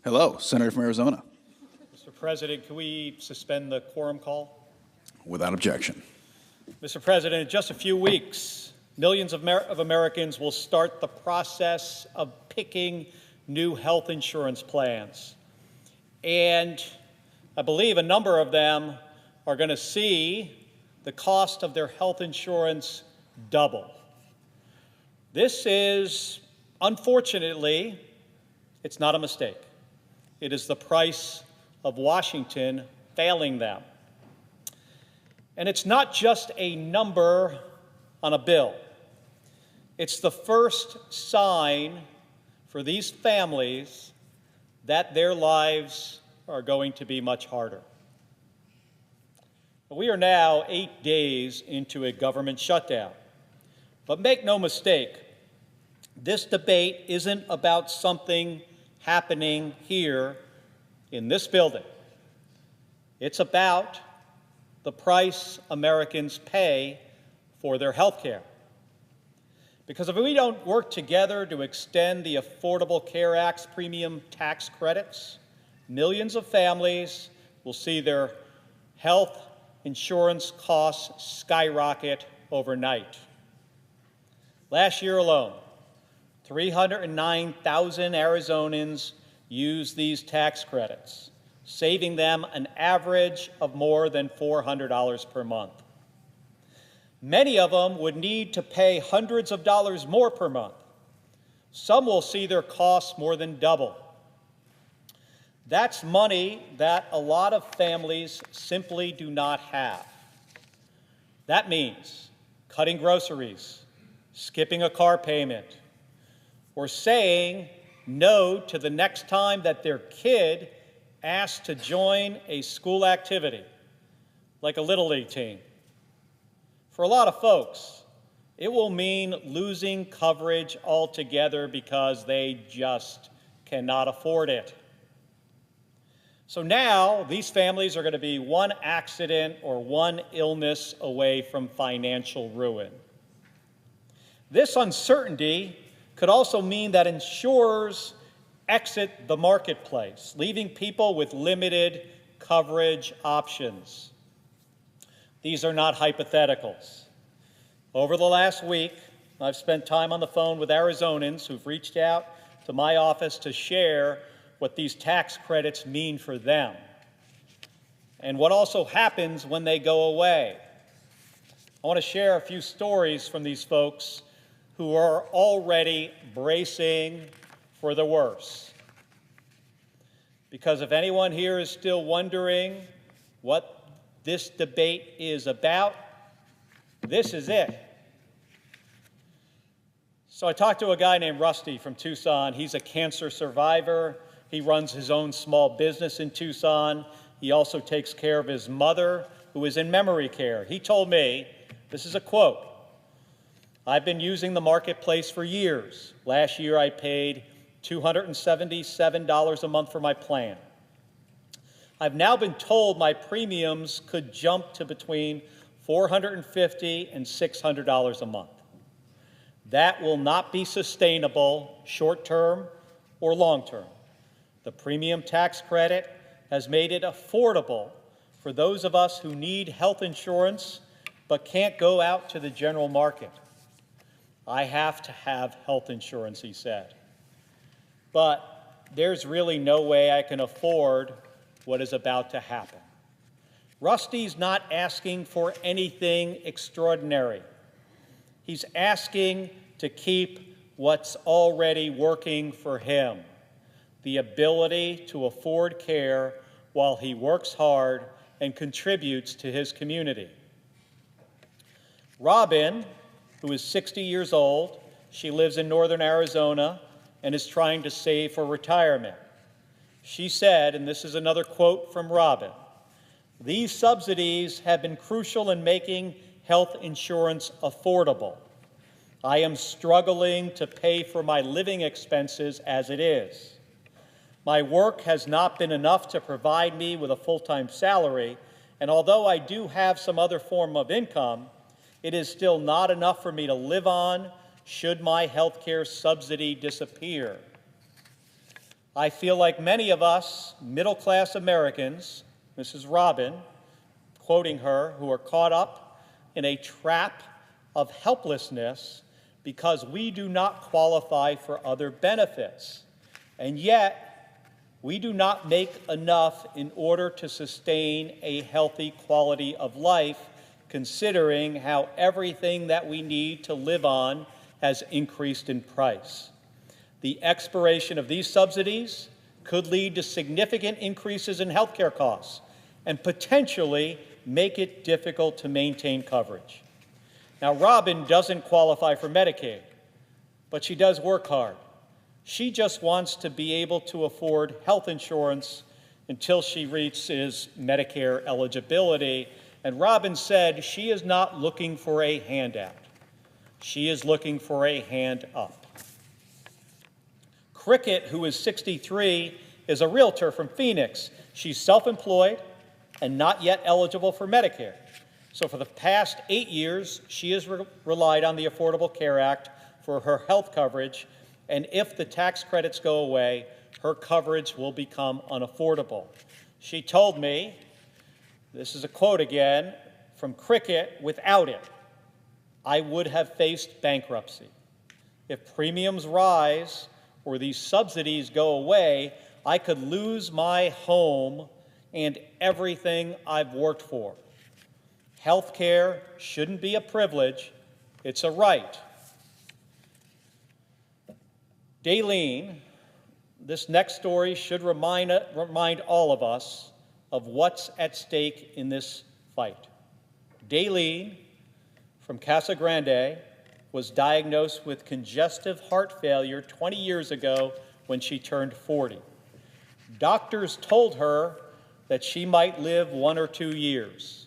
Hello, Senator from Arizona. Mr. President, can we suspend the quorum call? Without objection. Mr. President, in just a few weeks, millions of Americans will start the process of picking new health insurance plans. And I believe a number of them are going to see the cost of their health insurance double. This is, unfortunately, it's not a mistake. It is the price of Washington failing them. And it's not just a number on a bill. It's the first sign for these families that their lives are going to be much harder. We are now 8 days into a government shutdown. But make no mistake, this debate isn't about something happening here in this building. It's about the price Americans pay for their health care. Because if we don't work together to extend the Affordable Care Act's premium tax credits, millions of families will see their health insurance costs skyrocket overnight. Last year alone, 309,000 Arizonans used these tax credits, saving them an average of more than $400 per month. Many of them would need to pay hundreds of dollars more per month. Some will see their costs more than double. That's money that a lot of families simply do not have. That means cutting groceries, skipping a car payment, or saying no to the next time that their kid asks to join a school activity, like a Little League team. For a lot of folks, it will mean losing coverage altogether because they just cannot afford it. So now, these families are going to be one accident or one illness away from financial ruin. This uncertainty could also mean that insurers exit the marketplace, leaving people with limited coverage options. These are not hypotheticals. Over the last week, I've spent time on the phone with Arizonans who've reached out to my office to share what these tax credits mean for them and what also happens when they go away. I want to share a few stories from these folks who are already bracing for the worst. Because if anyone here is still wondering what this debate is about, this is it. So I talked to a guy named Rusty from Tucson. He's a cancer survivor. He runs his own small business in Tucson. He also takes care of his mother, who is in memory care. He told me, this is a quote, "I've been using the marketplace for years. Last year I paid $277 a month for my plan. I've now been told my premiums could jump to between $450 and $600 a month. That will not be sustainable short-term or long-term. The premium tax credit has made it affordable for those of us who need health insurance but can't go out to the general market. I have to have health insurance," he said. "But there's really no way I can afford what is about to happen." Rusty's not asking for anything extraordinary. He's asking to keep what's already working for him, the ability to afford care while he works hard and contributes to his community. Robin, who is 60 years old, she lives in northern Arizona and is trying to save for retirement. She said, and this is another quote from Robin, "These subsidies have been crucial in making health insurance affordable. I am struggling to pay for my living expenses as it is. My work has not been enough to provide me with a full-time salary, and although I do have some other form of income, it is still not enough for me to live on should my health care subsidy disappear." I feel like many of us middle-class Americans, Mrs. Robin, quoting her, who are caught up in a trap of helplessness because we do not qualify for other benefits. And yet, we do not make enough in order to sustain a healthy quality of life, considering how everything that we need to live on has increased in price. The expiration of these subsidies could lead to significant increases in healthcare costs and potentially make it difficult to maintain coverage. Now, Robin doesn't qualify for Medicaid, but she does work hard. She just wants to be able to afford health insurance until she reaches Medicare eligibility. And Robin said she is not looking for a handout. She is looking for a hand up. Cricket, who is 63, is a realtor from Phoenix. She's self-employed and not yet eligible for Medicare. So for the past 8 years, she has relied on the Affordable Care Act for her health coverage, and if the tax credits go away, her coverage will become unaffordable. She told me, this is a quote again, from Cricket, without it, I would have faced bankruptcy. If premiums rise or these subsidies go away, I could lose my home and everything I've worked for. Health care shouldn't be a privilege, it's a right. Daylene, this next story should remind all of us of what's at stake in this fight. Daylene from Casa Grande was diagnosed with congestive heart failure 20 years ago when she turned 40. Doctors told her that she might live 1 or 2 years.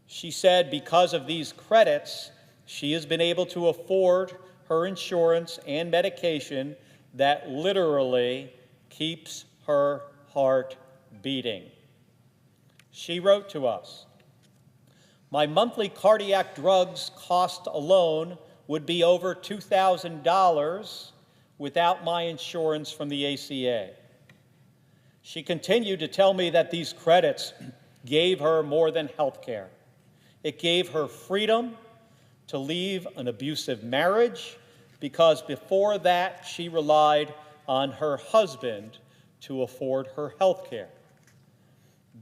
She said because of these credits, she has been able to afford her insurance and medication that literally keeps her heart beating. She wrote to us, "My monthly cardiac drugs cost alone would be over $2,000 without my insurance from the ACA." She continued to tell me that these credits gave her more than health care. It gave her freedom to leave an abusive marriage because before that she relied on her husband to afford her health care.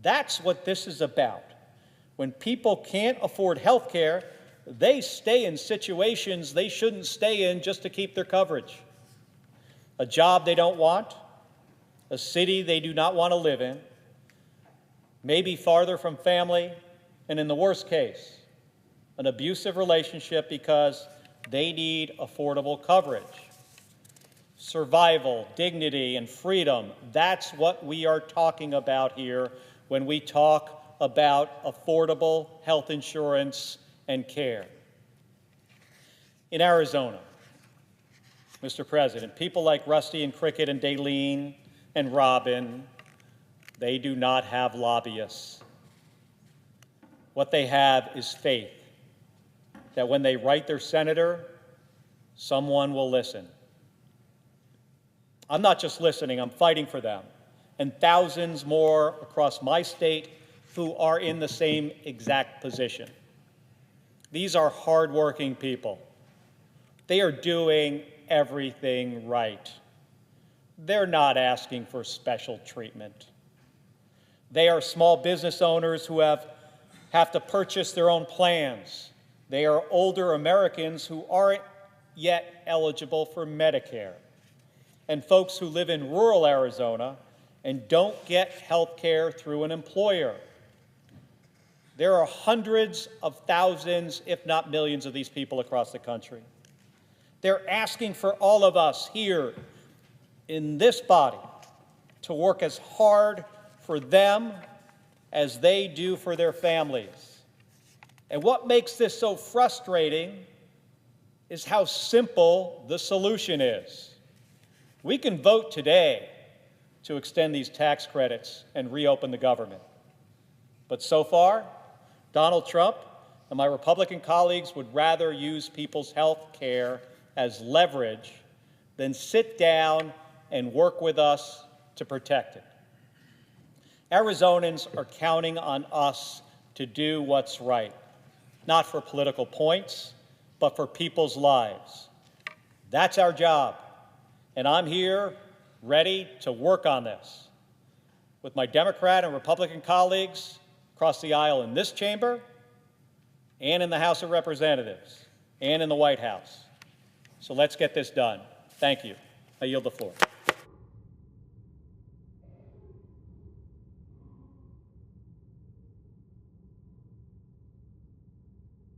That's what this is about. When people can't afford health care, they stay in situations they shouldn't stay in just to keep their coverage. A job they don't want, a city they do not want to live in, maybe farther from family, and in the worst case, an abusive relationship because they need affordable coverage. Survival, dignity, and freedom, that's what we are talking about here when we talk about affordable health insurance and care. In Arizona, Mr. President, people like Rusty and Cricket and Daylene and Robin, they do not have lobbyists. What they have is faith that when they write their senator, someone will listen. I'm not just listening, I'm fighting for them, and thousands more across my state who are in the same exact position. These are hardworking people. They are doing everything right. They're not asking for special treatment. They are small business owners who have to purchase their own plans. They are older Americans who aren't yet eligible for Medicare, and folks who live in rural Arizona and don't get health care through an employer. There are hundreds of thousands, if not millions, of these people across the country. They're asking for all of us here in this body to work as hard for them as they do for their families. And what makes this so frustrating is how simple the solution is. We can vote today to extend these tax credits and reopen the government. But so far, Donald Trump and my Republican colleagues would rather use people's health care as leverage than sit down and work with us to protect it. Arizonans are counting on us to do what's right, not for political points, but for people's lives. That's our job, and I'm here ready to work on this with my Democrat and Republican colleagues across the aisle in this chamber and in the House of Representatives and in the White House. So let's get this done. Thank you. I yield the floor.